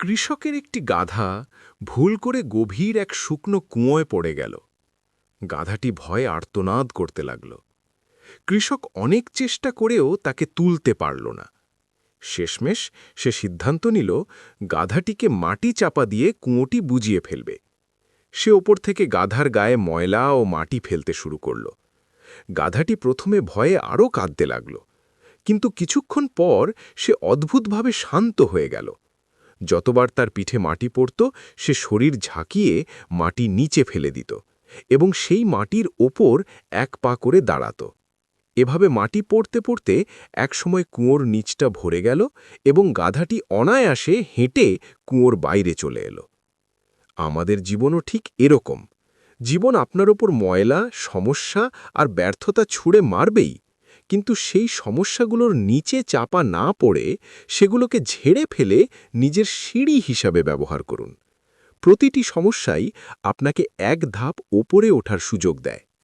কৃষকের একটি গাধা ভুল করে গভীর এক শুকনো কুঁয়োয় পড়ে গেল। গাধাটি ভয়ে আর্তনাদ করতে লাগল। কৃষক অনেক চেষ্টা করেও তাকে তুলতে পারল না। শেষমেশ সে সিদ্ধান্ত নিল গাধাটিকে মাটি চাপা দিয়ে কুঁয়োটি বুজিয়ে ফেলবে। সে ওপর থেকে গাধার গায়ে ময়লা ও মাটি ফেলতে শুরু করল। গাধাটি প্রথমে ভয়ে আরও কাঁদতে লাগল, কিন্তু কিছুক্ষণ পর সে অদ্ভুতভাবে শান্ত হয়ে গেল। যতবার তার পিঠে মাটি পড়ত, সে শরীর ঝাঁকিয়ে মাটি নিচে ফেলে দিত এবং সেই মাটির ওপর এক পা করে দাঁড়াত। এভাবে মাটি পড়তে পড়তে একসময় কুয়োর নিচটা ভরে গেল এবং গাধাটি অনায়াসে হেঁটে কুয়োর বাইরে চলে এলো। আমাদের জীবনও ঠিক এরকম। জীবন আপনার ওপর ময়লা, সমস্যা আর ব্যর্থতা ছুঁড়ে মারবেই, কিন্তু সেই সমস্যাগুলোর নিচে চাপা না পড়ে সেগুলোকে ঝেড়ে ফেলে নিজের সিঁড়ি হিসাবে ব্যবহার করুন। প্রতিটি সমস্যাই আপনাকে এক ধাপ ওপরে ওঠার সুযোগ দেয়।